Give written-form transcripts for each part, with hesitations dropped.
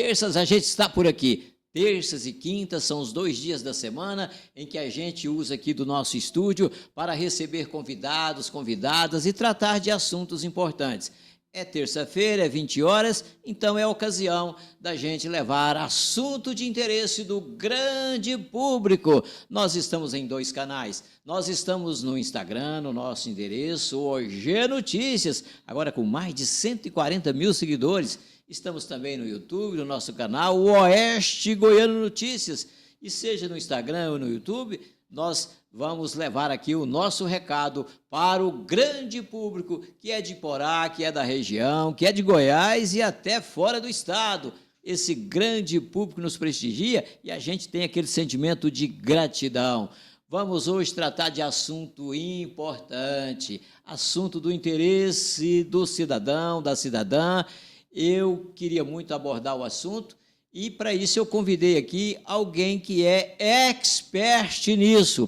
terças a gente está por aqui. Terças e quintas são os 2 dias da semana em que a gente usa aqui do nosso estúdio para receber convidados, convidadas e tratar de assuntos importantes. É terça-feira, é 20 horas, então é a ocasião da gente levar assunto de interesse do grande público. Nós estamos em 2 canais. Nós estamos no Instagram, no nosso endereço, OG Notícias, agora com mais de 140 mil seguidores. Estamos também no YouTube, no nosso canal, o Oeste Goiano Notícias. E seja no Instagram ou no YouTube, nós vamos levar aqui o nosso recado para o grande público que é de Iporá, que é da região, que é de Goiás e até fora do estado. Esse grande público nos prestigia e a gente tem aquele sentimento de gratidão. Vamos hoje tratar de assunto importante, assunto do interesse do cidadão, da cidadã. Eu queria muito abordar o assunto e, para isso, eu convidei aqui alguém que é expert nisso.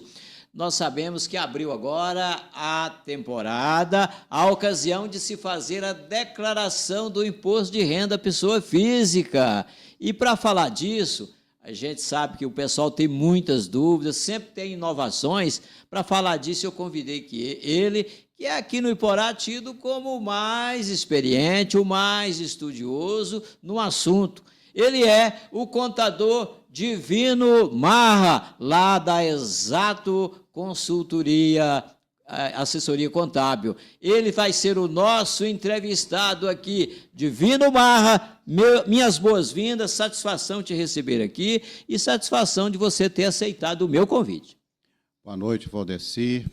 Nós sabemos que abriu agora a temporada, a ocasião de se fazer a declaração do imposto de renda à pessoa física. E, para falar disso, a gente sabe que o pessoal tem muitas dúvidas, sempre tem inovações. Para falar disso, eu convidei ele, que é aqui no Iporá tido como o mais experiente, o mais estudioso no assunto. Ele é o contador Divino Marra, lá da Exato Consultoria, Assessoria Contábil. Ele vai ser o nosso entrevistado aqui. Divino Marra, minhas boas-vindas, satisfação te receber aqui e satisfação de você ter aceitado o meu convite. Boa noite, Valdeci.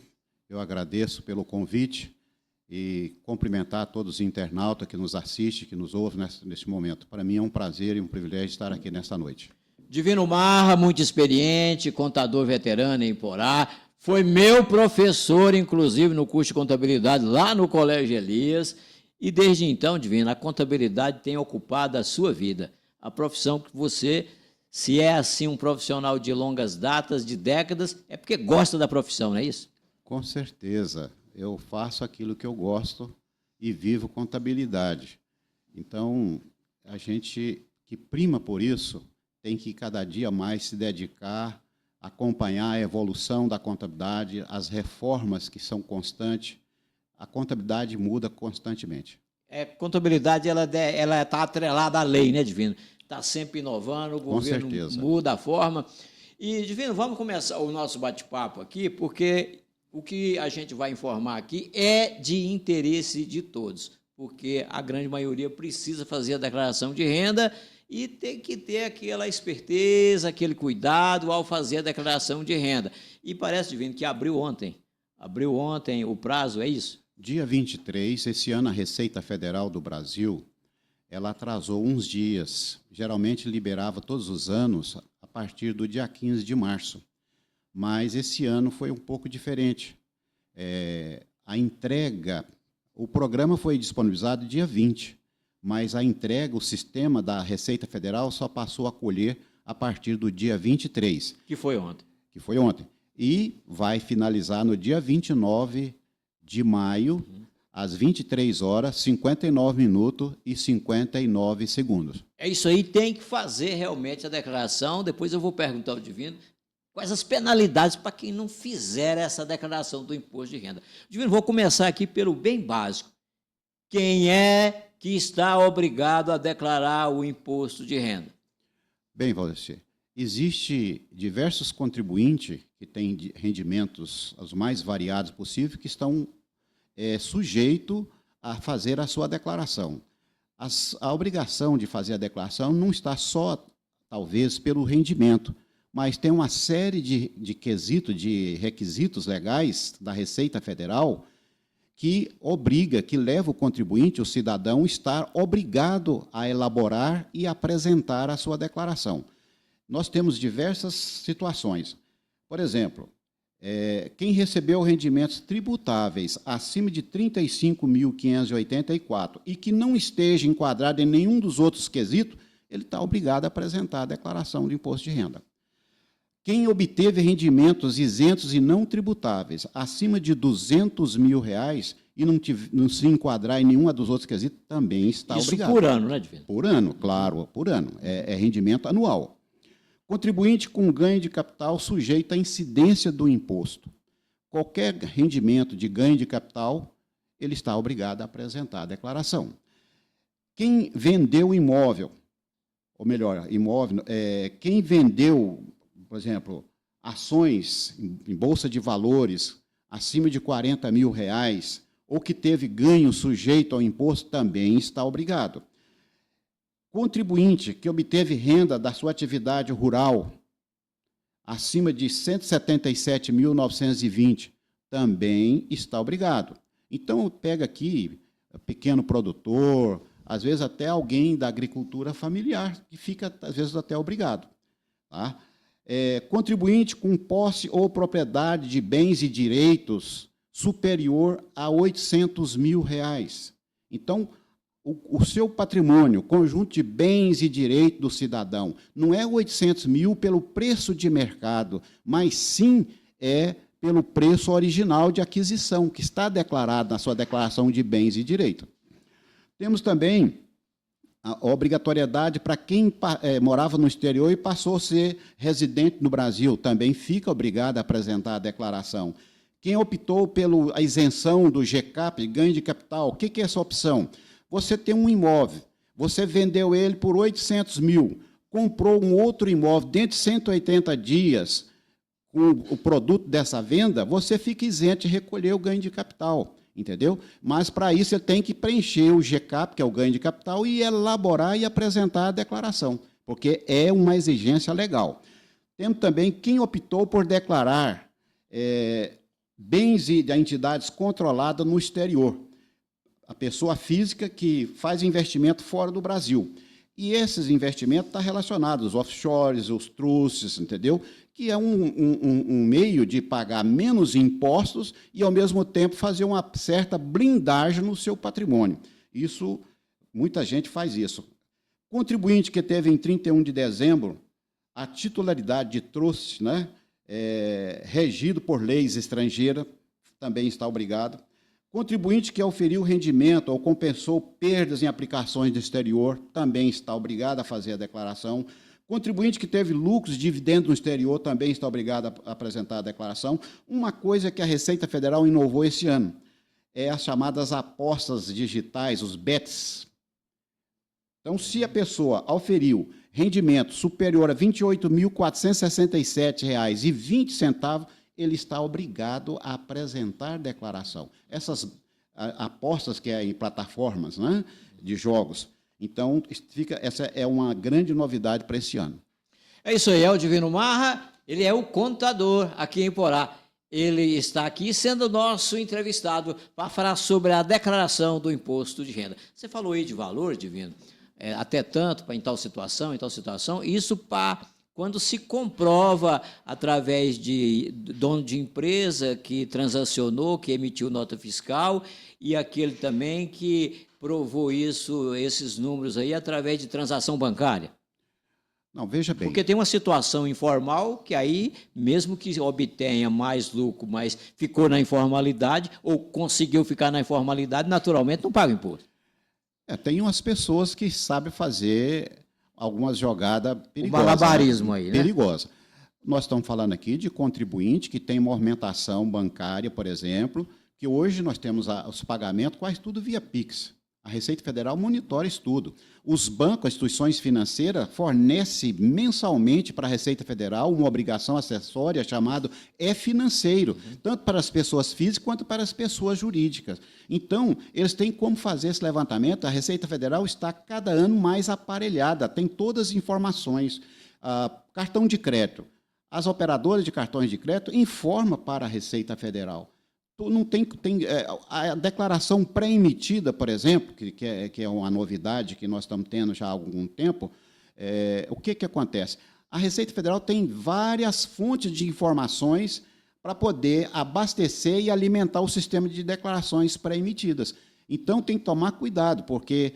Eu agradeço pelo convite e cumprimentar todos os internautas que nos assistem, que nos ouvem neste momento. Para mim é um prazer e um privilégio estar aqui nesta noite. Divino Marra, muito experiente, contador veterano em Iporá, foi meu professor, inclusive, no curso de contabilidade lá no Colégio Elias, e desde então, Divino, a contabilidade tem ocupado a sua vida. A profissão que você, se é assim um profissional de longas datas, de décadas, é porque gosta da profissão, não é isso? Com certeza, eu faço aquilo que eu gosto e vivo contabilidade. Então, a gente que prima por isso tem que cada dia mais se dedicar, acompanhar a evolução da contabilidade, as reformas que são constantes. A contabilidade muda constantemente. Contabilidade ela está atrelada à lei, né, Divino? Está sempre inovando, o governo muda a forma. E, Divino, vamos começar o nosso bate-papo aqui, porque o que a gente vai informar aqui é de interesse de todos, porque a grande maioria precisa fazer a declaração de renda e tem que ter aquela esperteza, aquele cuidado ao fazer a declaração de renda. E parece, Divino, que abriu ontem o prazo, é isso? Dia 23, esse ano a Receita Federal do Brasil, ela atrasou uns dias, geralmente liberava todos os anos a partir do dia 15 de março. Mas esse ano foi um pouco diferente. A entrega, o programa foi disponibilizado dia 20, mas a entrega, o sistema da Receita Federal só passou a colher a partir do dia 23. Que foi ontem. Que foi ontem. E vai finalizar no dia 29 de maio, às 23 horas, 59 minutos e 59 segundos. É isso aí, tem que fazer realmente a declaração. Depois eu vou perguntar ao Divino quais as penalidades para quem não fizer essa declaração do imposto de renda. Divino, vou começar aqui pelo bem básico. Quem é que está obrigado a declarar o imposto de renda? Bem, Valdeci, existe diversos contribuintes que têm rendimentos os mais variados possíveis que estão sujeitos a fazer a sua declaração. A obrigação de fazer a declaração não está só, talvez, pelo rendimento, mas tem uma série de quesitos, de requisitos legais da Receita Federal que obriga, que leva o contribuinte, o cidadão, a estar obrigado a elaborar e apresentar a sua declaração. Nós temos diversas situações. Por exemplo, quem recebeu rendimentos tributáveis acima de R$ 35.584 e que não esteja enquadrado em nenhum dos outros quesitos, ele está obrigado a apresentar a declaração de imposto de renda. Quem obteve rendimentos isentos e não tributáveis acima de R$ 200.000 e não se enquadrar em nenhuma dos outros quesitos, também está obrigado. Isso por ano, né, Divino? Por ano, claro, por ano. É rendimento anual. Contribuinte com ganho de capital sujeito à incidência do imposto. Qualquer rendimento de ganho de capital, ele está obrigado a apresentar a declaração. Quem vendeu imóvel, ou melhor, quem vendeu, por exemplo, ações em bolsa de valores acima de R$40 mil, ou que teve ganho sujeito ao imposto, também está obrigado. Contribuinte que obteve renda da sua atividade rural acima de R$ 177.920, também está obrigado. Então, pega aqui, pequeno produtor, às vezes até alguém da agricultura familiar, que fica, às vezes, até obrigado. Tá? Contribuinte com posse ou propriedade de bens e direitos superior a R$800 mil. Então, o seu patrimônio, conjunto de bens e direitos do cidadão, não é 800 mil pelo preço de mercado, mas sim pelo preço original de aquisição, que está declarado na sua declaração de bens e direitos. Temos também a obrigatoriedade para quem morava no exterior e passou a ser residente no Brasil, também fica obrigado a apresentar a declaração. Quem optou pela isenção do GCAP, ganho de capital, o que é essa opção? Você tem um imóvel, você vendeu ele por 800 mil, comprou um outro imóvel dentro de 180 dias com o produto dessa venda, você fica isento de recolher o ganho de capital, entendeu? Mas, para isso, você tem que preencher o GCAP, que é o ganho de capital, e elaborar e apresentar a declaração, porque é uma exigência legal. Temos também quem optou por declarar bens de entidades controladas no exterior. A pessoa física que faz investimento fora do Brasil. E esses investimentos estão relacionados aos offshores, os trusts, entendeu? Que é um meio de pagar menos impostos e, ao mesmo tempo, fazer uma certa blindagem no seu patrimônio. Isso, muita gente faz isso. Contribuinte que teve em 31 de dezembro a titularidade de trust, né, regido por leis estrangeiras, também está obrigado. Contribuinte que auferiu rendimento ou compensou perdas em aplicações do exterior, também está obrigado a fazer a declaração. Contribuinte que teve lucros e dividendos no exterior, também está obrigado a apresentar a declaração. Uma coisa que a Receita Federal inovou esse ano é as chamadas apostas digitais, os BETs. Então, se a pessoa auferiu rendimento superior a R$ 28.467,20, ele está obrigado a apresentar declaração. Essas apostas que é em plataformas, né, de jogos. Então, essa é uma grande novidade para esse ano. É isso aí, é o Divino Marra, ele é o contador aqui em Porá. Ele está aqui sendo nosso entrevistado para falar sobre a declaração do imposto de renda. Você falou aí de valor, Divino, até tanto para em tal situação, isso para quando se comprova através de dono de empresa que transacionou, que emitiu nota fiscal, e aquele também que provou esses números aí através de transação bancária. Não, veja bem. Porque tem uma situação informal que aí, mesmo que obtenha mais lucro, mas ficou na informalidade ou conseguiu ficar na informalidade, naturalmente não paga imposto. Tem umas pessoas que sabem fazer algumas jogadas perigosas. O malabarismo aí, né? Perigosa. Nós estamos falando aqui de contribuinte que tem movimentação bancária, por exemplo, que hoje nós temos os pagamentos quase tudo via Pix. A Receita Federal monitora isso tudo. Os bancos, as instituições financeiras, fornecem mensalmente para a Receita Federal uma obrigação acessória chamada financeiro, tanto para as pessoas físicas quanto para as pessoas jurídicas. Então, eles têm como fazer esse levantamento. A Receita Federal está cada ano mais aparelhada, tem todas as informações. Cartão de crédito. As operadoras de cartões de crédito informam para a Receita Federal. Não tem a declaração pré-emitida, por exemplo, que é uma novidade que nós estamos tendo já há algum tempo, o que acontece? A Receita Federal tem várias fontes de informações para poder abastecer e alimentar o sistema de declarações pré-emitidas. Então, tem que tomar cuidado, porque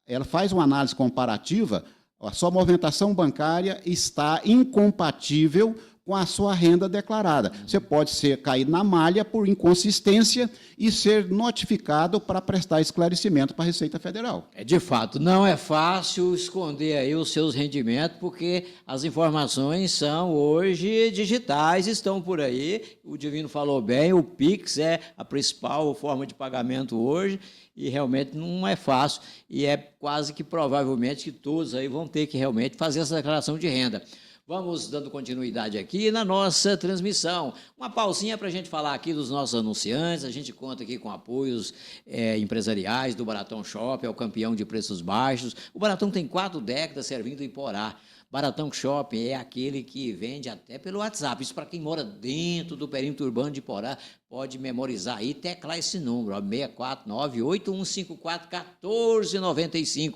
ela faz uma análise comparativa, a sua movimentação bancária está incompatível com a sua renda declarada. Você pode cair na malha por inconsistência e ser notificado para prestar esclarecimento para a Receita Federal. De fato, não é fácil esconder aí os seus rendimentos, porque as informações são hoje digitais, estão por aí. O Divino falou bem, o Pix é a principal forma de pagamento hoje, e realmente não é fácil, e é quase que provavelmente que todos aí vão ter que realmente fazer essa declaração de renda. Vamos dando continuidade aqui na nossa transmissão. Uma pausinha para a gente falar aqui dos nossos anunciantes. A gente conta aqui com apoios empresariais do Baratão Shopping, é o campeão de preços baixos. O Baratão tem 4 décadas servindo em Porá. Baratão Shopping é aquele que vende até pelo WhatsApp. Isso para quem mora dentro do perímetro urbano de Porá, pode memorizar aí, teclar esse número, 649-8154-1495.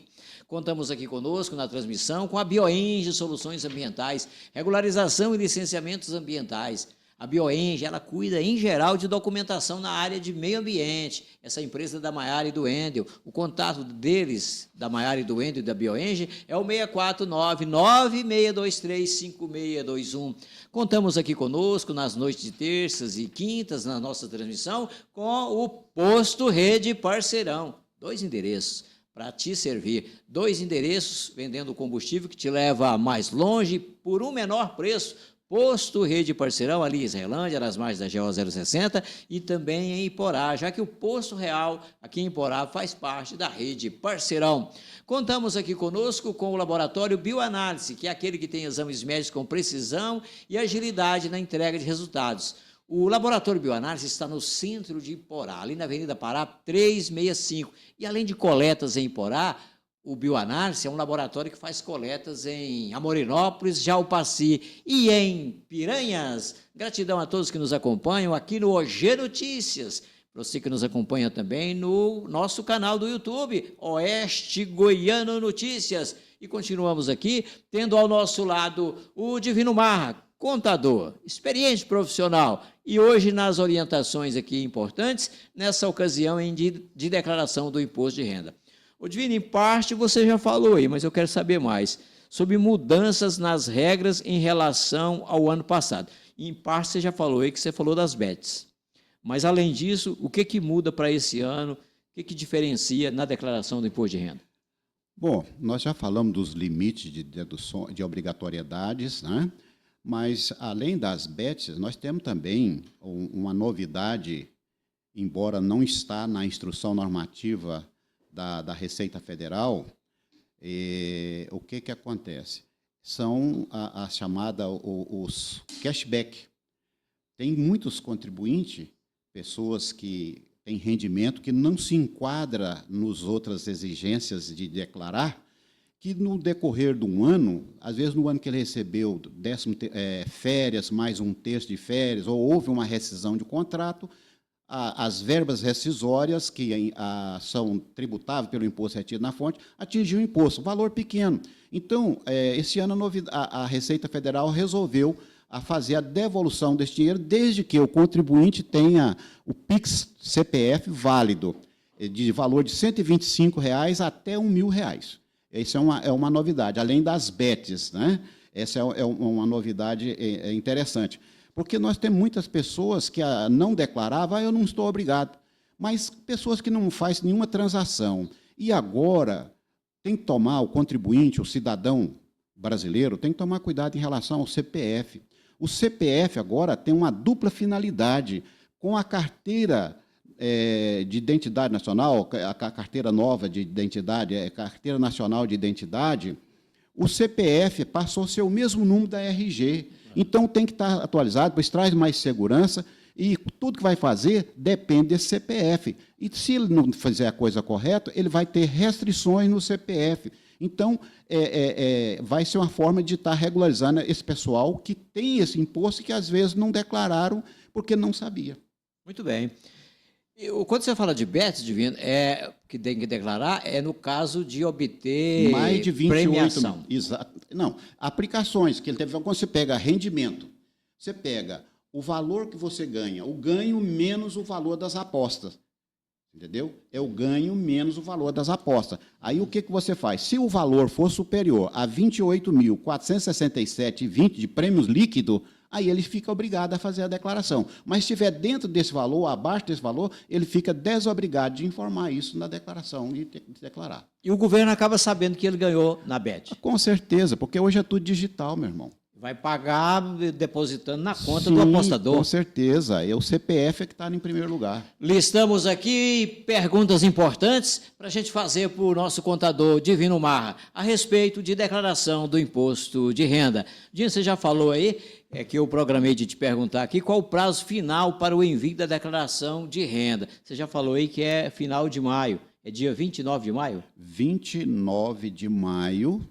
Contamos aqui conosco na transmissão com a Bioenge Soluções Ambientais, regularização e licenciamentos ambientais. A Bioenge, ela cuida, em geral, de documentação na área de meio ambiente. Essa empresa da Maiara e do Wendel. O contato deles, da Maiara e do Wendel e da Bioenge, é o 649-9623-5621. Contamos aqui conosco, nas noites de terças e quintas, na nossa transmissão, com o Posto Rede Parceirão. 2 endereços para te servir. 2 endereços vendendo combustível que te leva mais longe por um menor preço. Posto Rede Parceirão, ali em Israelândia, nas margens da GO 060 e também em Iporá, já que o Posto Real aqui em Iporá faz parte da Rede Parceirão. Contamos aqui conosco com o Laboratório Bioanálise, que é aquele que tem exames médicos com precisão e agilidade na entrega de resultados. O Laboratório Bioanálise está no centro de Iporá, ali na Avenida Pará 365. E além de coletas em Iporá, o Bioanálise é um laboratório que faz coletas em Amorinópolis, Jalpaci e em Piranhas. Gratidão a todos que nos acompanham aqui no OG Notícias. Para você que nos acompanha também no nosso canal do YouTube, Oeste Goiano Notícias. E continuamos aqui, tendo ao nosso lado o Divino Marra, contador, experiente profissional, e hoje nas orientações aqui importantes, nessa ocasião de declaração do imposto de renda. O Divino, em parte, você já falou aí, mas eu quero saber mais sobre mudanças nas regras em relação ao ano passado. Em parte, você já falou aí, que você falou das BETs. Mas, além disso, o que muda para esse ano? O que diferencia na declaração do imposto de renda? Bom, nós já falamos dos limites de dedução, de obrigatoriedades, né? Mas, além das BETs, nós temos também uma novidade, embora não está na instrução normativa da Receita Federal. O que acontece? São a chamada, os cashback. Tem muitos contribuintes, pessoas que têm rendimento que não se enquadra nas outras exigências de declarar, que no decorrer de um ano, às vezes no ano que ele recebeu férias, mais um terço de férias, ou houve uma rescisão de contrato, as verbas rescisórias, que são tributáveis pelo imposto retido na fonte, atingiu o imposto, valor pequeno. Então, esse ano a Receita Federal resolveu fazer a devolução desse dinheiro, desde que o contribuinte tenha o PIX CPF válido, de valor de R$ 125 até R$ 1.000. Isso é uma novidade, além das BETs, né? Essa é uma novidade interessante. Porque nós temos muitas pessoas que não declaravam, eu não estou obrigado. Mas pessoas que não fazem nenhuma transação. E agora tem que tomar, o contribuinte, o cidadão brasileiro, tem que tomar cuidado em relação ao CPF. O CPF agora tem uma dupla finalidade. Com a carteira de identidade nacional, a carteira nova de identidade, carteira nacional de identidade, o CPF passou a ser o mesmo número da RG. Então, tem que estar atualizado, pois traz mais segurança, e tudo que vai fazer depende desse CPF. E, se ele não fizer a coisa correta, ele vai ter restrições no CPF. Então, vai ser uma forma de estar regularizando esse pessoal que tem esse imposto e que, às vezes, não declararam porque não sabia. Muito bem. Quando você fala de BETs, Divino, que tem que declarar, é no caso de obter mais de 28 premiação. Exato. Não, aplicações, que ele teve, quando você pega rendimento, você pega o valor que você ganha, o ganho menos o valor das apostas. Entendeu? É o ganho menos o valor das apostas. Aí o que você faz? Se o valor for superior a R$ 28.467,20 de prêmios líquidos, aí ele fica obrigado a fazer a declaração. Mas se estiver dentro desse valor, ou abaixo desse valor, ele fica desobrigado de informar isso na declaração e de declarar. E o governo acaba sabendo que ele ganhou na Bet. Com certeza, porque hoje é tudo digital, meu irmão. Vai pagar depositando na conta Sim, do apostador. Com certeza. O CPF é que está em primeiro lugar. Listamos aqui perguntas importantes para a gente fazer para o nosso contador Divino Marra a respeito de declaração do imposto de renda. Dinho, você já falou aí, que eu programei de te perguntar aqui, qual o prazo final para o envio da declaração de renda? Você já falou aí que é final de maio, é dia 29 de maio? 29 de maio,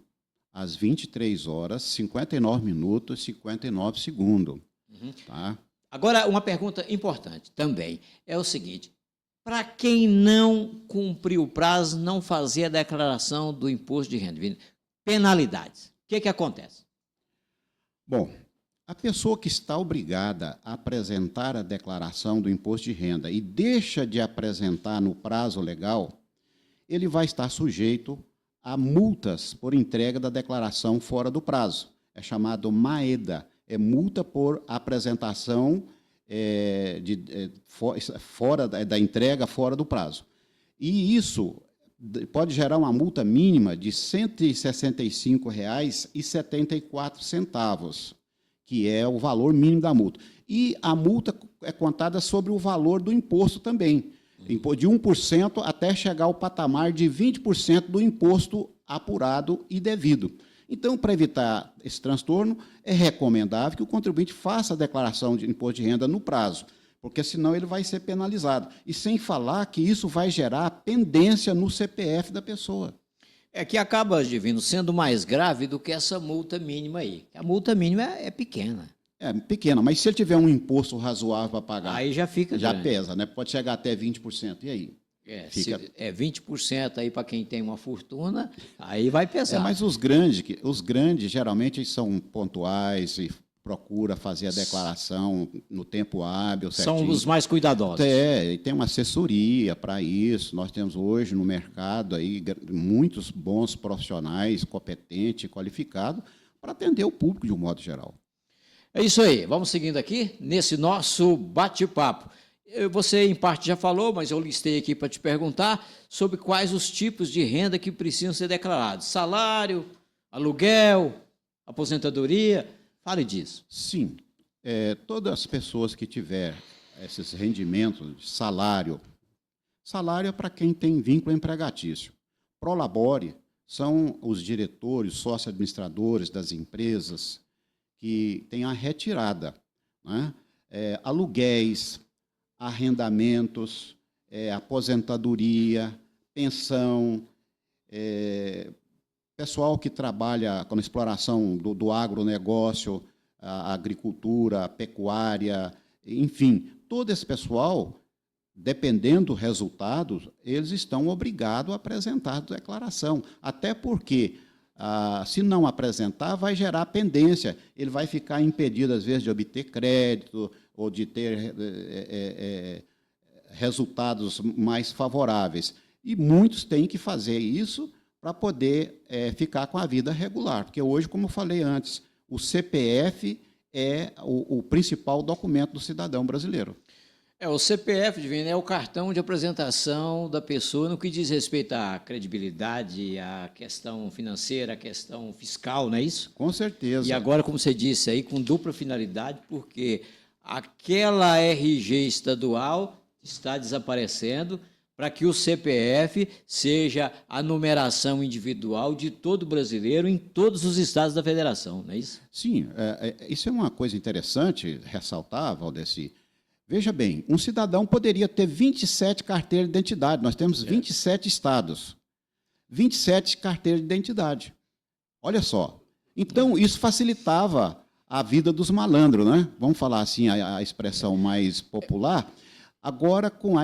às 23 horas, 59 minutos e 59 segundos. Tá? Agora, uma pergunta importante também é o seguinte: para quem não cumpriu o prazo, não fazer a declaração do imposto de renda, penalidades, o que acontece? Bom, a pessoa que está obrigada a apresentar a declaração do imposto de renda e deixa de apresentar no prazo legal, ele vai estar sujeito a multas por entrega da declaração fora do prazo. É chamado MAEDA, é multa por apresentação fora da entrega fora do prazo. E isso pode gerar uma multa mínima de R$ 165,74, que é o valor mínimo da multa. E a multa é contada sobre o valor do imposto também, de 1% até chegar ao patamar de 20% do imposto apurado e devido. Então, para evitar esse transtorno, é recomendável que o contribuinte faça a declaração de imposto de renda no prazo, porque senão ele vai ser penalizado. E sem falar que isso vai gerar pendência no CPF da pessoa. É que acaba, Divino, sendo mais grave do que essa multa mínima aí. A multa mínima é pequena. É pequena, mas se ele tiver um imposto razoável para pagar, aí já fica já grande. Pesa, né? Pode chegar até 20%. E aí? Se é 20% aí para quem tem uma fortuna, aí vai pesar. Mas os grandes geralmente são pontuais e procura fazer a declaração no tempo hábil, certinho. São os mais cuidadosos. E tem uma assessoria para isso. Nós temos hoje no mercado aí muitos bons profissionais, competentes, qualificados, para atender o público de um modo geral. É isso aí. Vamos seguindo aqui nesse nosso bate-papo. Você, em parte, já falou, mas eu listei aqui para te perguntar sobre quais os tipos de renda que precisam ser declarados. Salário, aluguel, aposentadoria. Fale disso. Sim. Todas as pessoas que tiver esses rendimentos, salário é para quem tem vínculo empregatício. Prolabore são os diretores, sócio-administradores das empresas que têm a retirada, né? Aluguéis, arrendamentos, aposentadoria, pensão, pessoal que trabalha com a exploração do agronegócio, a agricultura, a pecuária, enfim, todo esse pessoal, dependendo do resultado, eles estão obrigados a apresentar a declaração, até porque, se não apresentar, vai gerar pendência, ele vai ficar impedido, às vezes, de obter crédito ou de ter resultados mais favoráveis. E muitos têm que fazer isso para poder ficar com a vida regular, porque hoje, como eu falei antes, o CPF é o principal documento do cidadão brasileiro. O CPF, Divino, é o cartão de apresentação da pessoa no que diz respeito à credibilidade, à questão financeira, à questão fiscal, não é isso? Com certeza. E agora, como você disse aí, com dupla finalidade, porque aquela RG estadual está desaparecendo para que o CPF seja a numeração individual de todo brasileiro em todos os estados da federação, não é isso? Sim, isso é uma coisa interessante ressaltar, Valdeci. Veja bem, um cidadão poderia ter 27 carteiras de identidade. Nós temos 27 estados, 27 carteiras de identidade. Olha só. Então, isso facilitava a vida dos malandros, né? Vamos falar assim, a expressão mais popular. Agora, com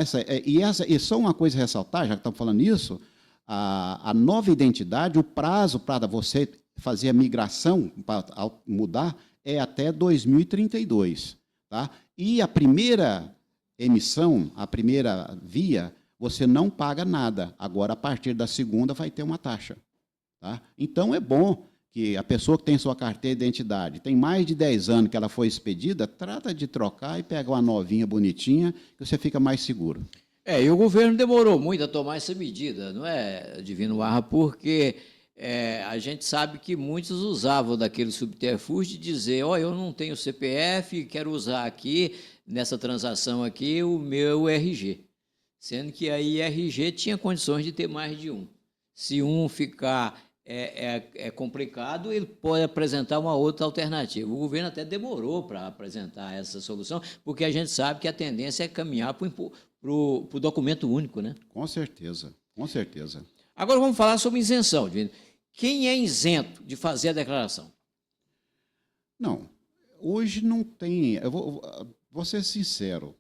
e só uma coisa a ressaltar, já que estamos falando nisso, a nova identidade, o prazo para você fazer a migração, para mudar, é até 2032. Tá? E a primeira emissão, a primeira via, você não paga nada. Agora, a partir da segunda, vai ter uma taxa. Tá? Então, é bom que a pessoa que tem sua carteira de identidade tem mais de 10 anos que ela foi expedida, trata de trocar e pegar uma novinha bonitinha, que você fica mais seguro. E o governo demorou muito a tomar essa medida, não é, Divino Marra? Porque a gente sabe que muitos usavam daquele subterfúgio de dizer, eu não tenho CPF, quero usar aqui, nessa transação aqui, o meu RG. Sendo que a IRG tinha condições de ter mais de um. Se um ficar complicado, ele pode apresentar uma outra alternativa. O governo até demorou para apresentar essa solução, porque a gente sabe que a tendência é caminhar para o documento único, né? Com certeza, com certeza. Agora vamos falar sobre isenção, Divino. Quem é isento de fazer a declaração? Não, hoje não tem. Eu vou ser sincero.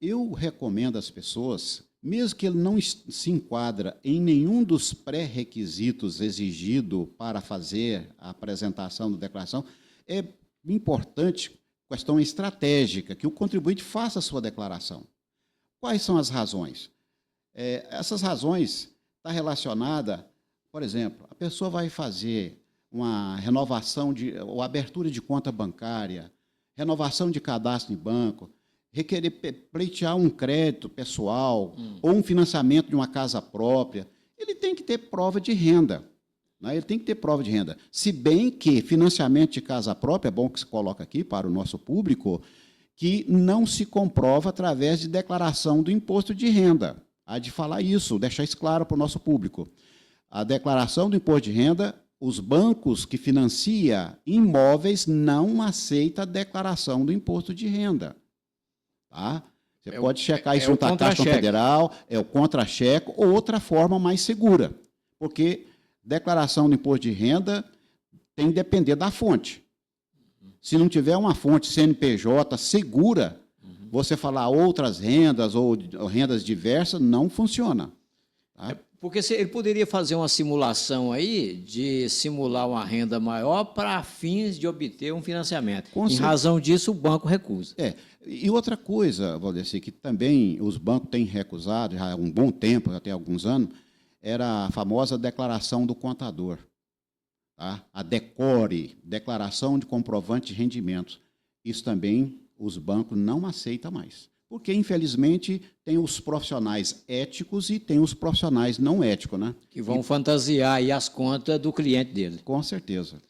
Eu recomendo às pessoas, mesmo que ele não se enquadra em nenhum dos pré-requisitos exigidos para fazer a apresentação da declaração, é importante, questão estratégica, que o contribuinte faça a sua declaração. Quais são as razões? Essas razões estão relacionadas, por exemplo, a pessoa vai fazer uma renovação ou abertura de conta bancária, renovação de cadastro em banco, requerer pleitear um crédito pessoal ou um financiamento de uma casa própria, ele tem que ter prova de renda. Né? Ele tem que ter prova de renda. Se bem que financiamento de casa própria, é bom que se coloque aqui para o nosso público, que não se comprova através de declaração do imposto de renda. Há de falar isso, deixar isso claro para o nosso público. A declaração do imposto de renda, os bancos que financiam imóveis não aceitam a declaração do imposto de renda. Tá? Você pode checar isso junto à Caixa Federal, é o contra-cheque ou outra forma mais segura, porque declaração do imposto de renda tem que depender da fonte. Se não tiver uma fonte CNPJ segura, você falar outras rendas ou rendas diversas, não funciona. Tá? Porque ele poderia fazer uma simulação aí, de simular uma renda maior para fins de obter um financiamento. Em razão disso, o banco recusa. E outra coisa, Valdeci, que também os bancos têm recusado já há um bom tempo, até alguns anos, era a famosa declaração do contador. Tá? A DECORE, Declaração de Comprovante de Rendimentos. Isso também os bancos não aceitam mais. Porque, infelizmente, tem os profissionais éticos e tem os profissionais não éticos, né? Que vão fantasiar aí as contas do cliente dele. Com certeza.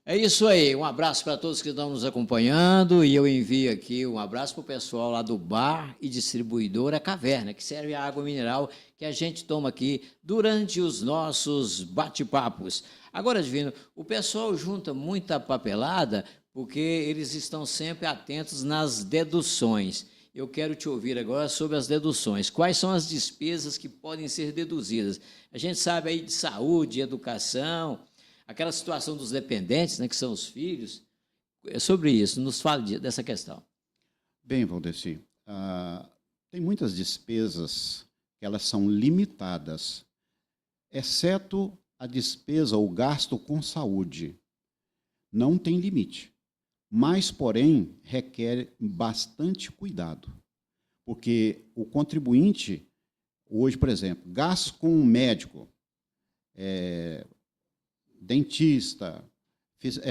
É isso aí. Um abraço para todos que estão nos acompanhando e eu envio aqui um abraço para o pessoal lá do bar e distribuidora Caverna, que serve a água mineral que a gente toma aqui durante os nossos bate-papos. Agora, Divino, o pessoal junta muita papelada porque eles estão sempre atentos nas deduções. Eu quero te ouvir agora sobre as deduções. Quais são as despesas que podem ser deduzidas? A gente sabe aí de saúde, educação, aquela situação dos dependentes, né, que são os filhos. É sobre isso, nos fale dessa questão. Bem, Valdeci, tem muitas despesas que elas são limitadas, exceto a despesa ou gasto com saúde. Não tem limite. Mas, porém, requer bastante cuidado, porque o contribuinte, hoje, por exemplo, gasto com um médico, dentista,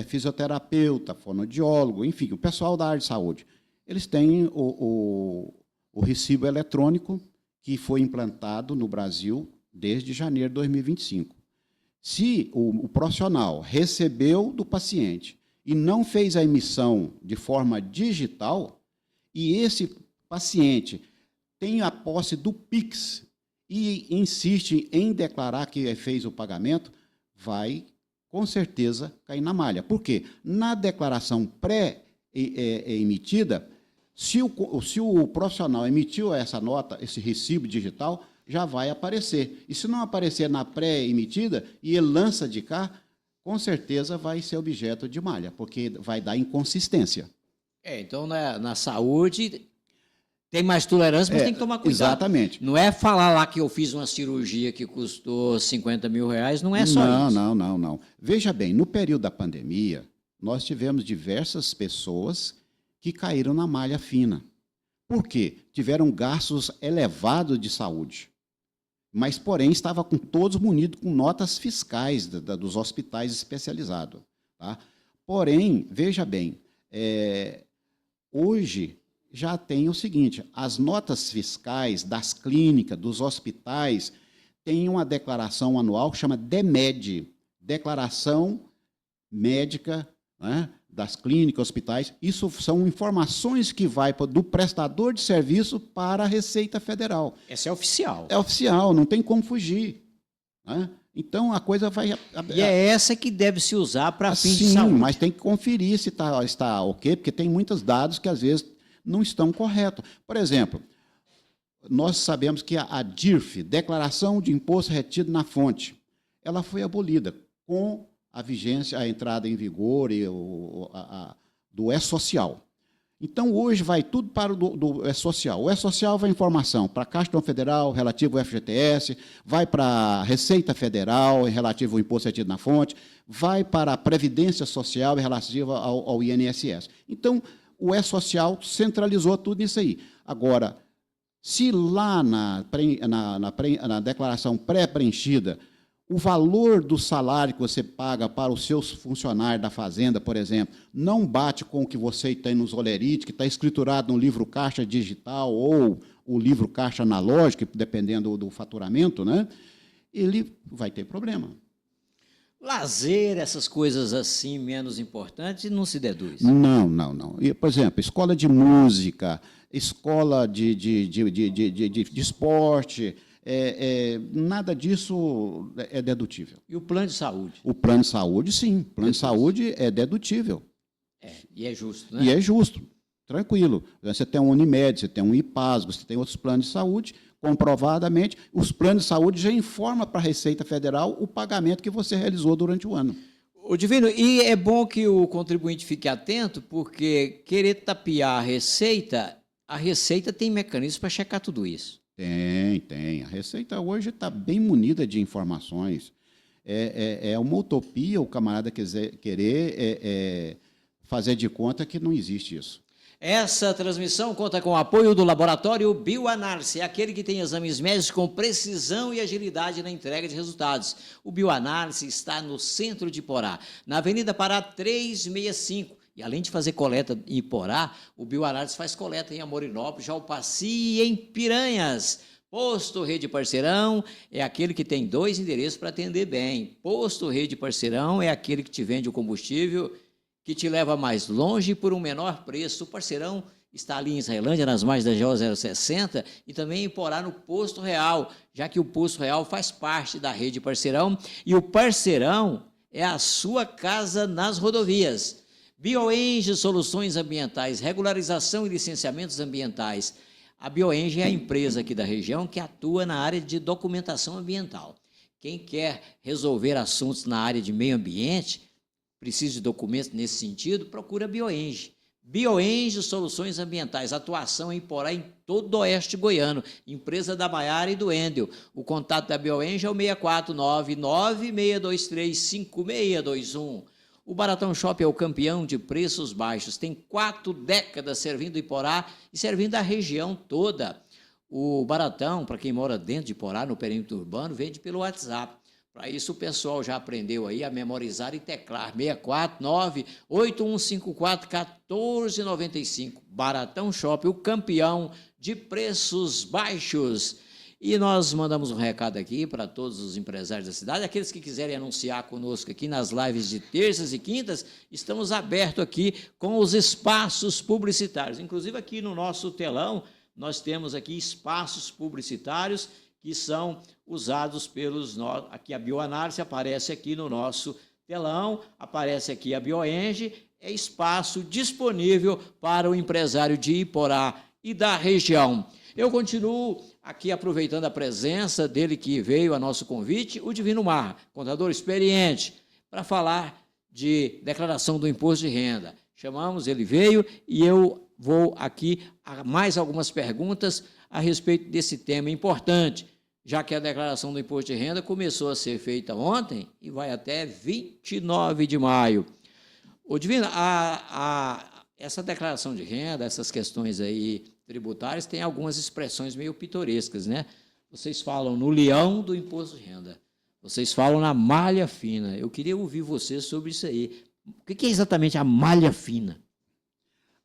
fisioterapeuta, fonoaudiólogo, enfim, o pessoal da área de saúde, eles têm o recibo eletrônico que foi implantado no Brasil desde janeiro de 2025. Se o profissional recebeu do paciente e não fez a emissão de forma digital, e esse paciente tem a posse do Pix e insiste em declarar que fez o pagamento, vai, com certeza, cair na malha. Por quê? Na declaração pré-emitida, se o profissional emitiu essa nota, esse recibo digital, já vai aparecer. E se não aparecer na pré-emitida e ele lança de cá, com certeza vai ser objeto de malha, porque vai dar inconsistência. Então, na saúde, tem mais tolerância, mas tem que tomar cuidado. Exatamente. Não é falar lá que eu fiz uma cirurgia que custou 50 mil reais, não é só isso. Não. Veja bem, no período da pandemia, nós tivemos diversas pessoas que caíram na malha fina. Por quê? Tiveram gastos elevados de saúde. Mas, porém, estava com todos munidos com notas fiscais dos hospitais especializados. Tá? Porém, veja bem, hoje já tem o seguinte, as notas fiscais das clínicas, dos hospitais, têm uma declaração anual que chama DMED, Declaração Médica, né, das clínicas, hospitais. Isso são informações que vai do prestador de serviço para a Receita Federal. Essa é oficial. É oficial, não tem como fugir. Né? Então, a coisa vai... E é essa que deve se usar para fins de Sim, saúde. mas tem que conferir se está ok, porque tem muitos dados que, às vezes, não estão corretos. Por exemplo, nós sabemos que a DIRF, Declaração de Imposto Retido na Fonte, ela foi abolida com a vigência, a entrada em vigor do E-Social. Então, hoje vai tudo para do E-Social. O E-Social vai informação para a Caixa Federal, relativo ao FGTS, vai para a Receita Federal, relativo ao Imposto Retido na Fonte, vai para a Previdência Social, relativo ao INSS. Então, o E-Social centralizou tudo isso aí. Agora, se lá na declaração pré-preenchida, o valor do salário que você paga para os seus funcionários da fazenda, por exemplo, não bate com o que você tem nos olerites, que está escriturado no livro caixa digital ou o livro caixa analógico, dependendo do faturamento, né? Ele vai ter problema. Lazer, essas coisas assim menos importantes, não se deduz. Não. E, por exemplo, escola de música, escola de esporte, nada disso é dedutível. E o plano de saúde? O plano de saúde, sim. O plano de saúde é dedutível. E é justo, né? E é justo, tranquilo. Você tem um Unimed, você tem um IPASGO, você tem outros planos de saúde, comprovadamente, os planos de saúde já informam para a Receita Federal o pagamento que você realizou durante o ano. Ô, Divino, e é bom que o contribuinte fique atento, porque querer tapear a Receita tem mecanismos para checar tudo isso. Tem. A Receita hoje está bem munida de informações. É uma utopia o camarada querer fazer de conta que não existe isso. Essa transmissão conta com o apoio do Laboratório Bioanálise, aquele que tem exames médicos com precisão e agilidade na entrega de resultados. O Bioanálise está no centro de Iporá, na Avenida Pará 365. E além de fazer coleta em Iporá, o Bioanálise faz coleta em Amorinópolis, Jalpaci e em Piranhas. Posto Rede Parceirão é aquele que tem 2 endereços para atender bem. Posto Rede Parceirão é aquele que te vende o combustível que te leva mais longe por um menor preço. O Parceirão está ali em Israelândia, nas margens da GO 060, e também em Iporá, no Posto Real, já que o Posto Real faz parte da Rede Parceirão, e o Parceirão é a sua casa nas rodovias. Bioenge Soluções Ambientais, regularização e licenciamentos ambientais. A Bioenge é a empresa aqui da região que atua na área de documentação ambiental. Quem quer resolver assuntos na área de meio ambiente, precisa de documentos nesse sentido, procura a Bioenge. Bioenge Soluções Ambientais, atuação em Iporá, em todo o oeste goiano, empresa da Maiara e do Endel. O contato da Bioenge é o 64996235621. O Baratão Shopping é o campeão de preços baixos, tem 4 décadas servindo Iporá e servindo a região toda. O Baratão, para quem mora dentro de Iporá, no perímetro urbano, vende pelo WhatsApp. Para isso, o pessoal já aprendeu aí a memorizar e teclar. 649-8154-1495. Baratão Shopping, o campeão de preços baixos. E nós mandamos um recado aqui para todos os empresários da cidade. Aqueles que quiserem anunciar conosco aqui nas lives de terças e quintas, estamos abertos aqui com os espaços publicitários. Inclusive, aqui no nosso telão, nós temos aqui espaços publicitários que são usados pelos... Aqui a Bioanálise aparece aqui no nosso telão, aparece aqui a Bioenge, é espaço disponível para o empresário de Iporá e da região. Eu continuo aqui aproveitando a presença dele que veio a nosso convite, o Divino Mar, contador experiente, para falar de declaração do imposto de renda. Chamamos, ele veio e eu vou aqui a mais algumas perguntas a respeito desse tema importante, já que a declaração do imposto de renda começou a ser feita ontem e vai até 29 de maio. Ô Divino, essa declaração de renda, essas questões aí tributárias, tem algumas expressões meio pitorescas, né? Vocês falam no leão do imposto de renda, vocês falam na malha fina. Eu queria ouvir você sobre isso aí. O que é exatamente a malha fina?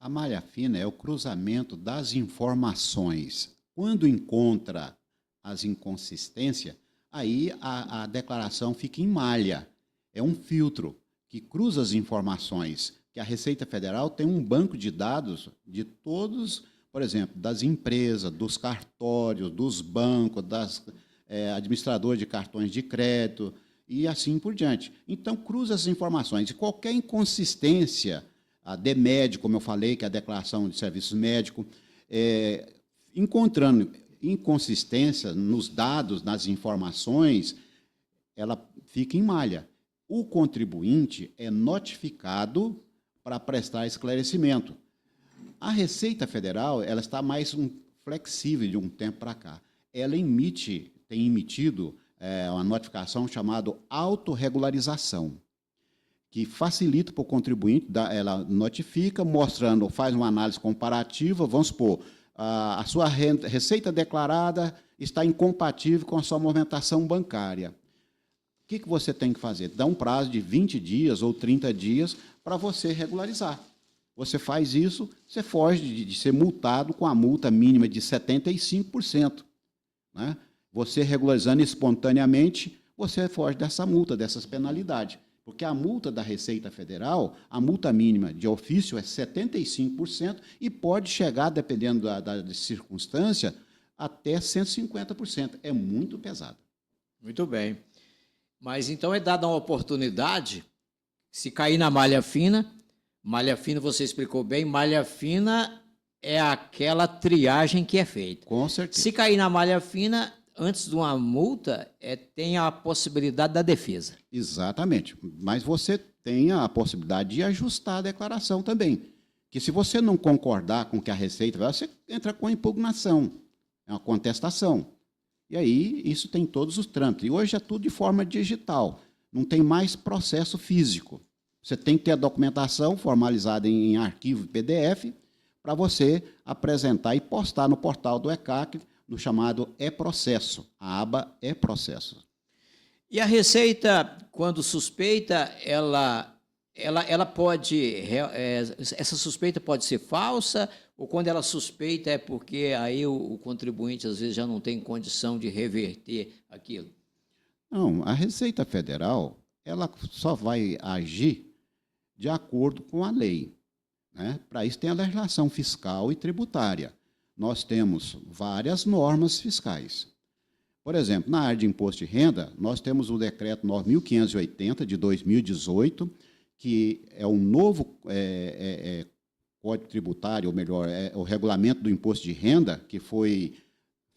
A malha fina é o cruzamento das informações. Quando encontra as inconsistências, aí a declaração fica em malha. É um filtro que cruza as informações, que a Receita Federal tem um banco de dados de todos, por exemplo, das empresas, dos cartórios, dos bancos, das administradoras de cartões de crédito e assim por diante. Então, cruza as informações. E qualquer inconsistência, a DMED, como eu falei, que é a Declaração de Serviços Médicos, encontrando inconsistência nos dados, nas informações, ela fica em malha. O contribuinte é notificado para prestar esclarecimento. A Receita Federal ela está mais flexível de um tempo para cá. Ela tem emitido uma notificação chamada autorregularização, que facilita para o contribuinte, ela notifica, mostrando, faz uma análise comparativa, vamos supor, a sua receita declarada está incompatível com a sua movimentação bancária. O que você tem que fazer? Dá um prazo de 20 dias ou 30 dias para você regularizar. Você faz isso, você foge de ser multado com a multa mínima de 75%. Né? Você regularizando espontaneamente, você foge dessa multa, dessas penalidades. Porque a multa da Receita Federal, a multa mínima de ofício é 75% e pode chegar, dependendo da circunstância, até 150%. É muito pesado. Muito bem. Mas então é dada uma oportunidade, se cair na malha fina você explicou bem, malha fina é aquela triagem que é feita. Com certeza. Se cair na malha fina, antes de uma multa, tem a possibilidade da defesa. Exatamente. Mas você tem a possibilidade de ajustar a declaração também. Que se você não concordar com o que a Receita vai, você entra com a impugnação, é uma contestação. E aí, isso tem todos os trâmites. E hoje é tudo de forma digital. Não tem mais processo físico. Você tem que ter a documentação formalizada em arquivo PDF para você apresentar e postar no portal do ECAC, no chamado E-Processo, a aba E-Processo. E a Receita, quando suspeita, ela pode... essa suspeita pode ser falsa, ou quando ela suspeita é porque aí o contribuinte, às vezes, já não tem condição de reverter aquilo? Não, a Receita Federal ela só vai agir de acordo com a lei. Né? Para isso tem a legislação fiscal e tributária. Nós temos várias normas fiscais. Por exemplo, na área de imposto de renda, nós temos o Decreto 9.580, de 2018, que é um novo Código Tributário, ou melhor, é o regulamento do imposto de renda, que foi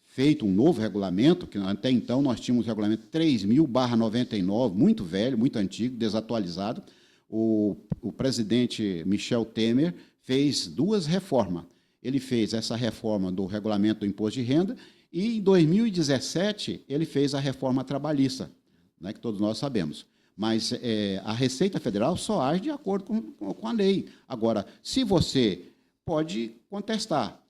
feito um novo regulamento, que até então nós tínhamos o regulamento 3.000/99, muito velho, muito antigo, desatualizado. O presidente Michel Temer fez 2 reformas. Ele fez essa reforma do regulamento do imposto de renda e, em 2017, ele fez a reforma trabalhista, né, que todos nós sabemos. Mas a Receita Federal só age de acordo com a lei. Agora, se você pode contestar,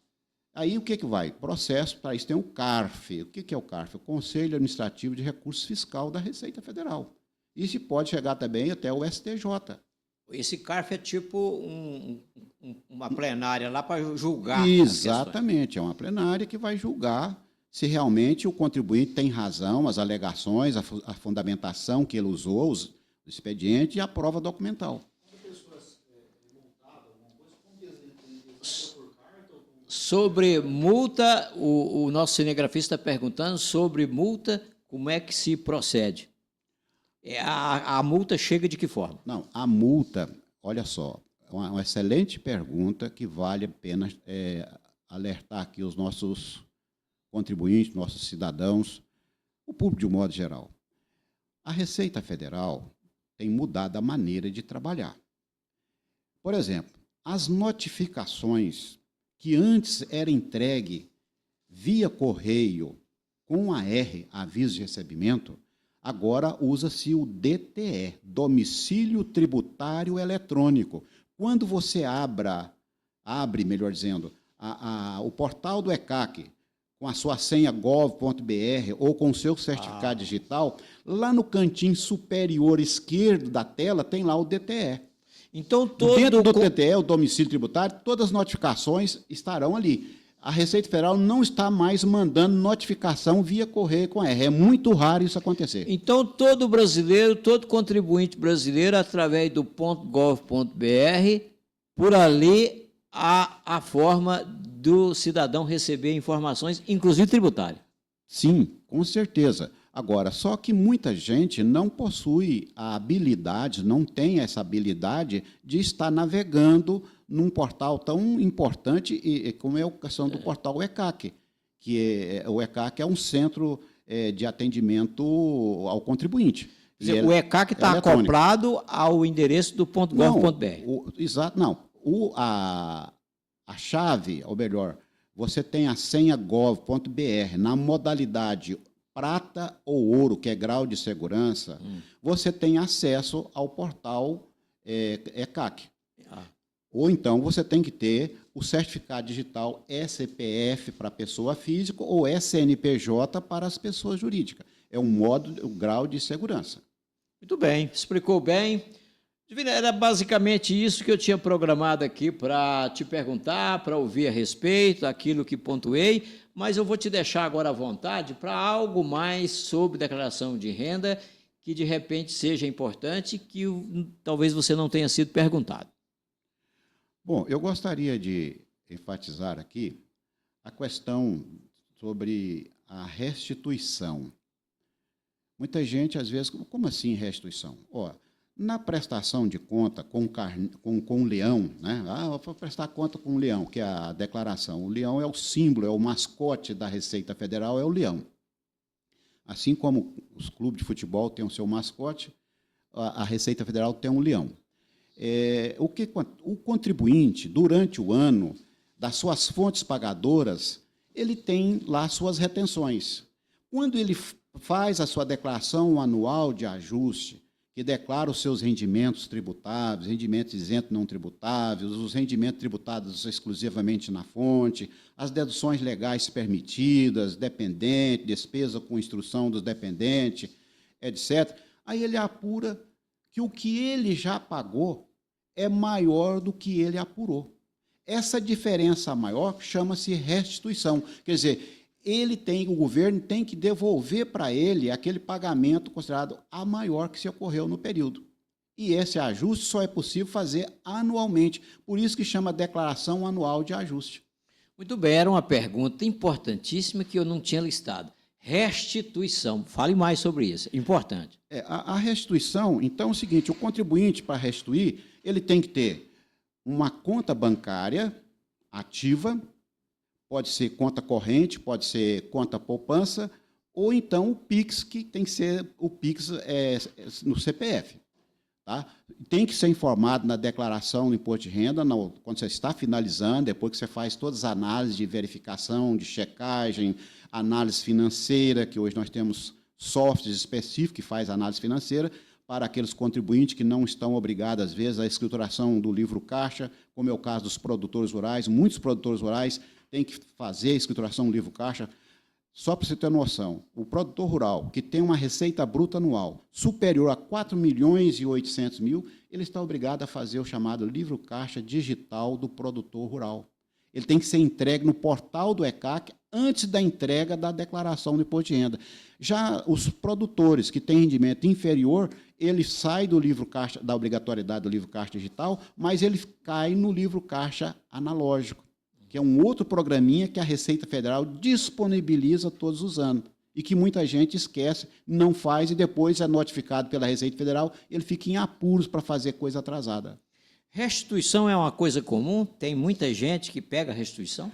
aí o que vai? Processo, para isso tem o CARF. O que é o CARF? O Conselho Administrativo de Recursos Fiscal da Receita Federal. Isso pode chegar também até o STJ. Esse CARF é tipo uma plenária lá para julgar. Exatamente, é uma plenária que vai julgar se realmente o contribuinte tem razão, as alegações, a fundamentação que ele usou, o expediente e a prova documental. Sobre multa, o nosso cinegrafista está perguntando sobre multa, como é que se procede? A multa chega de que forma? Não, a multa, olha só, uma excelente pergunta que vale a pena alertar aqui os nossos contribuintes, nossos cidadãos, o público de um modo geral. A Receita Federal tem mudado a maneira de trabalhar. Por exemplo, as notificações que antes era entregue via correio com aviso de recebimento, agora usa-se o DTE, Domicílio Tributário Eletrônico. Quando você abre, melhor dizendo, o portal do ECAC, com a sua senha gov.br ou com o seu certificado digital, lá no cantinho superior esquerdo da tela tem lá o DTE. Então, Dentro do TTE, o domicílio tributário, todas as notificações estarão ali. A Receita Federal não está mais mandando notificação via correio com R. É muito raro isso acontecer. Então, todo brasileiro, todo contribuinte brasileiro, através do .gov.br, por ali há a forma do cidadão receber informações, inclusive tributárias. Sim, com certeza. Agora, só que muita gente não possui a habilidade, não tem essa habilidade de estar navegando num portal tão importante como é a questão do portal ECAC, o ECAC é um centro de atendimento ao contribuinte. O ECAC está acoplado ao endereço do .gov.br. Exato, não. A chave, ou melhor, você tem a senha gov.br na modalidade prata ou ouro, que é grau de segurança, você tem acesso ao portal ECAC. Ou então você tem que ter o certificado digital SPF para pessoa física ou SNPJ para as pessoas jurídicas. É o grau de segurança. Muito bem, explicou bem. Divino, era basicamente isso que eu tinha programado aqui para te perguntar, para ouvir a respeito, aquilo que pontuei, mas eu vou te deixar agora à vontade para algo mais sobre declaração de renda que, de repente, seja importante, que talvez você não tenha sido perguntado. Bom, eu gostaria de enfatizar aqui a questão sobre a restituição. Muita gente, às vezes, como assim restituição? Na prestação de conta com o leão, né? Eu vou prestar conta com o leão, que é a declaração. O leão é o símbolo, é o mascote da Receita Federal, é o leão. Assim como os clubes de futebol têm o seu mascote, a Receita Federal tem um leão. O contribuinte, durante o ano, das suas fontes pagadoras, ele tem lá suas retenções. Quando ele faz a sua declaração anual de ajuste, que declara os seus rendimentos tributáveis, rendimentos isentos não tributáveis, os rendimentos tributados exclusivamente na fonte, as deduções legais permitidas, dependente, despesa com instrução dos dependentes, etc. Aí ele apura que o que ele já pagou é maior do que ele apurou. Essa diferença maior chama-se restituição. Quer dizer, o governo tem que devolver para ele aquele pagamento considerado a maior que se ocorreu no período. E esse ajuste só é possível fazer anualmente. Por isso que chama declaração anual de ajuste. Muito bem, era uma pergunta importantíssima que eu não tinha listado. Restituição. Fale mais sobre isso. Importante. A restituição, então, é o seguinte, o contribuinte, para restituir, ele tem que ter uma conta bancária ativa, pode ser conta corrente, pode ser conta poupança, ou então o PIX, que tem que ser o PIX no CPF. Tá? Tem que ser informado na declaração do imposto de renda, quando você está finalizando, depois que você faz todas as análises de verificação, de checagem, análise financeira, que hoje nós temos softwares específicos que faz análise financeira, para aqueles contribuintes que não estão obrigados, às vezes, à escrituração do livro caixa, como é o caso dos produtores rurais. Muitos produtores rurais têm que fazer a escrituração do livro caixa. Só para você ter noção, o produtor rural, que tem uma receita bruta anual superior a 4.800.000, ele está obrigado a fazer o chamado livro caixa digital do produtor rural. Ele tem que ser entregue no portal do ECAC antes da entrega da declaração do imposto de renda. Já os produtores que têm rendimento inferior, ele sai do livro caixa, da obrigatoriedade do livro caixa digital, mas ele cai no livro caixa analógico, que é um outro programinha que a Receita Federal disponibiliza todos os anos e que muita gente esquece, não faz e depois é notificado pela Receita Federal, ele fica em apuros para fazer coisa atrasada. Restituição é uma coisa comum? Tem muita gente que pega restituição?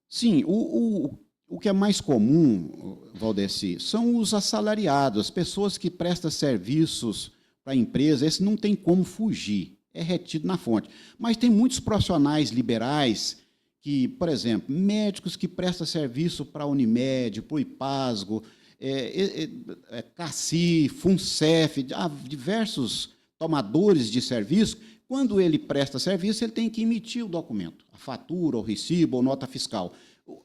Sim, o que é mais comum, Valdeci, são os assalariados, as pessoas que prestam serviços para a empresa, esse não tem como fugir, é retido na fonte. Mas tem muitos profissionais liberais que, por exemplo, médicos que prestam serviço para a Unimed, para o IPASGO, CACI, FUNCEF, diversos tomadores de serviço. Quando ele presta serviço, ele tem que emitir o documento, a fatura, o recibo ou nota fiscal.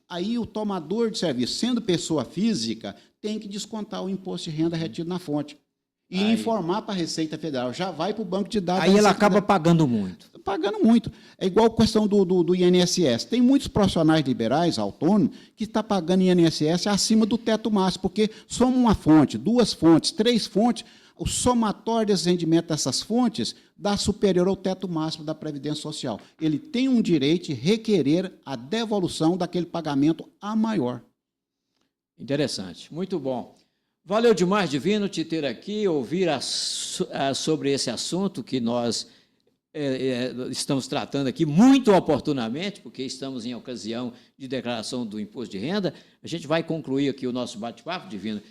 Aí o tomador de serviço, sendo pessoa física, tem que descontar o imposto de renda retido na fonte. e Aí. informar para a Receita Federal. Já vai para o banco de dados. Aí da ela Receita acaba Federal. pagando muito. Pagando muito. É igual a questão do INSS. Tem muitos profissionais liberais, autônomos, que estão pagando INSS acima do teto máximo, porque soma uma fonte, 2 fontes, 3 fontes, o somatório desse rendimento dessas fontes dá superior ao teto máximo da Previdência Social. Ele tem um direito de requerer a devolução daquele pagamento a maior. Interessante, muito bom. Valeu demais, Divino, te ter aqui, ouvir sobre esse assunto que nós estamos tratando aqui muito oportunamente, porque estamos em ocasião de declaração do imposto de renda. A gente vai concluir aqui o nosso bate-papo, Divino,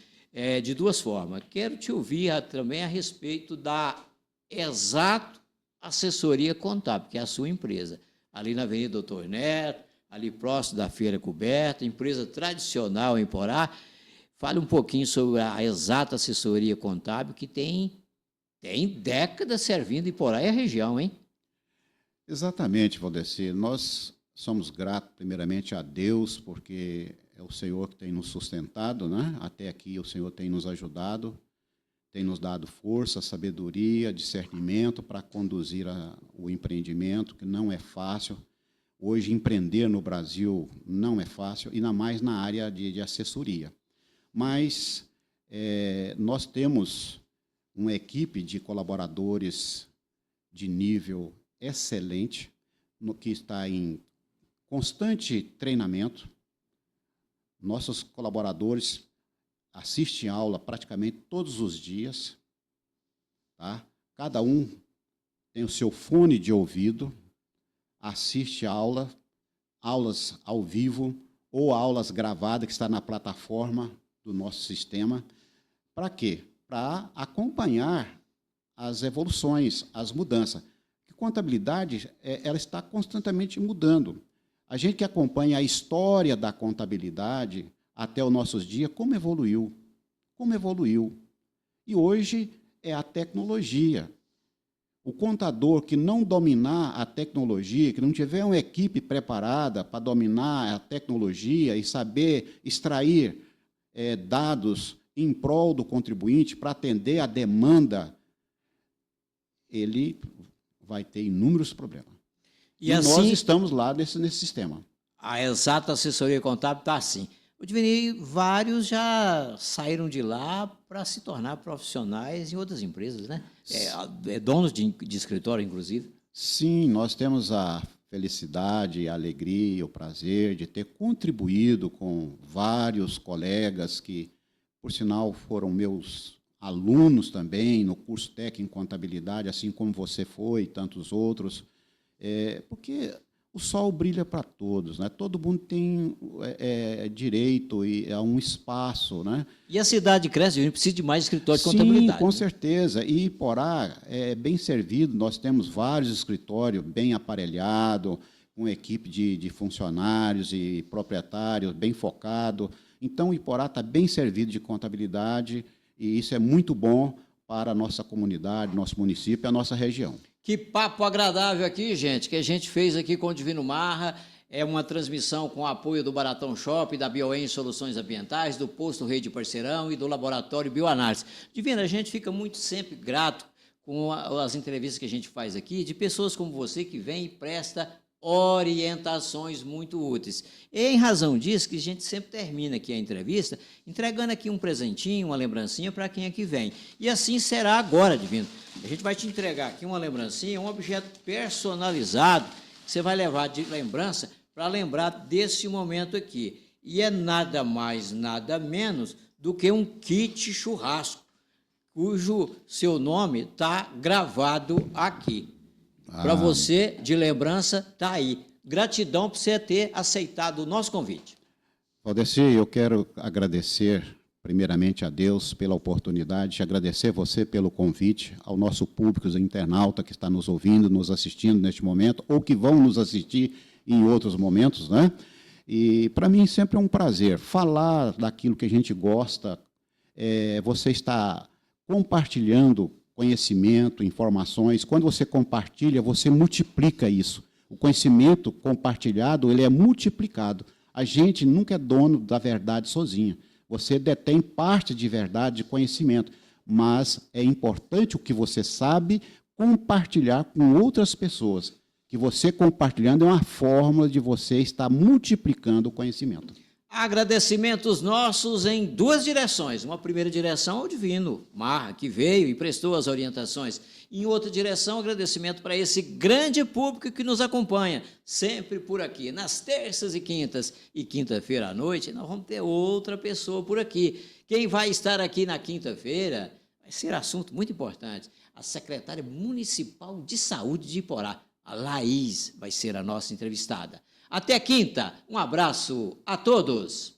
de 2 formas. Quero te ouvir também a respeito da Exato Assessoria Contábil, que é a sua empresa, ali na Avenida Doutor Neto, ali próximo da Feira Coberta, empresa tradicional em Porá. Fale um pouquinho sobre a Exato Assessoria Contábil, que tem décadas servindo em Porá e a região, hein? Exatamente, Valdeci. Nós somos gratos, primeiramente, a Deus, porque é o Senhor que tem nos sustentado, né? Até aqui o Senhor tem nos ajudado, tem nos dado força, sabedoria, discernimento para conduzir o empreendimento, que não é fácil. Hoje, empreender no Brasil não é fácil, ainda mais na área de assessoria. Mas nós temos uma equipe de colaboradores de nível excelente, que está em constante treinamento. Nossos colaboradores assistem aula praticamente todos os dias. Tá? Cada um tem o seu fone de ouvido, assiste aulas ao vivo ou aulas gravadas que está na plataforma do nosso sistema. Para quê? Para acompanhar as evoluções, as mudanças. A contabilidade ela está constantemente mudando. A gente que acompanha a história da contabilidade até os nossos dias, como evoluiu. E hoje é a tecnologia. O contador que não dominar a tecnologia, que não tiver uma equipe preparada para dominar a tecnologia e saber extrair dados em prol do contribuinte para atender a demanda, ele vai ter inúmeros problemas. E assim, nós estamos lá nesse sistema. A Exata Assessoria Contábil está assim. O Divini, vários já saíram de lá para se tornar profissionais em outras empresas, né? Donos de escritório, inclusive. Sim, nós temos a felicidade, a alegria, o prazer de ter contribuído com vários colegas que, por sinal, foram meus alunos também no curso técnico em contabilidade, assim como você foi e tantos outros, porque o sol brilha para todos, né? Todo mundo tem direito a um espaço, né? E a cidade cresce, a gente precisa de mais escritório de Sim, contabilidade. com né? certeza. E Porá é bem servido, nós temos vários escritórios bem aparelhados, com equipe de funcionários e proprietários bem focado. Então, Iporá está bem servido de contabilidade e isso é muito bom para a nossa comunidade, nosso município e a nossa região. Que papo agradável aqui, gente, que a gente fez aqui com o Divino Marra. É uma transmissão com o apoio do Baratão Shopping, da BioEn Soluções Ambientais, do Posto Rede Parceirão e do Laboratório Bioanálise. Divino, a gente fica muito sempre grato com as entrevistas que a gente faz aqui, de pessoas como você que vem e presta orientações muito úteis. E em razão disso, que a gente sempre termina aqui a entrevista entregando aqui um presentinho, uma lembrancinha para quem aqui vem. E assim será agora, Divino. A gente vai te entregar aqui uma lembrancinha, um objeto personalizado que você vai levar de lembrança para lembrar desse momento aqui. E é nada mais, nada menos do que um kit churrasco, cujo seu nome está gravado aqui. Para você, de lembrança, está aí. Gratidão por você ter aceitado o nosso convite. Valdeci, eu quero agradecer, primeiramente, a Deus pela oportunidade, agradecer você pelo convite, ao nosso público, os internauta que está nos ouvindo, nos assistindo neste momento, ou que vão nos assistir em outros momentos, né? E, para mim, sempre é um prazer falar daquilo que a gente gosta. Você está compartilhando conhecimento, informações. Quando você compartilha, você multiplica isso. O conhecimento compartilhado, ele é multiplicado. A gente nunca é dono da verdade sozinha. Você detém parte de verdade, de conhecimento, mas é importante o que você sabe compartilhar com outras pessoas, que você compartilhando é uma fórmula de você estar multiplicando o conhecimento. Agradecimentos nossos em duas direções. Uma primeira direção ao Divino Mar, que veio e prestou as orientações. Em outra direção, agradecimento para esse grande público que nos acompanha, sempre por aqui, nas terças e quinta-feira à noite, nós vamos ter outra pessoa por aqui. Quem vai estar aqui na quinta-feira vai ser assunto muito importante. A secretária municipal de saúde de Iporá, a Laís, vai ser a nossa entrevistada. Até quinta, um abraço a todos.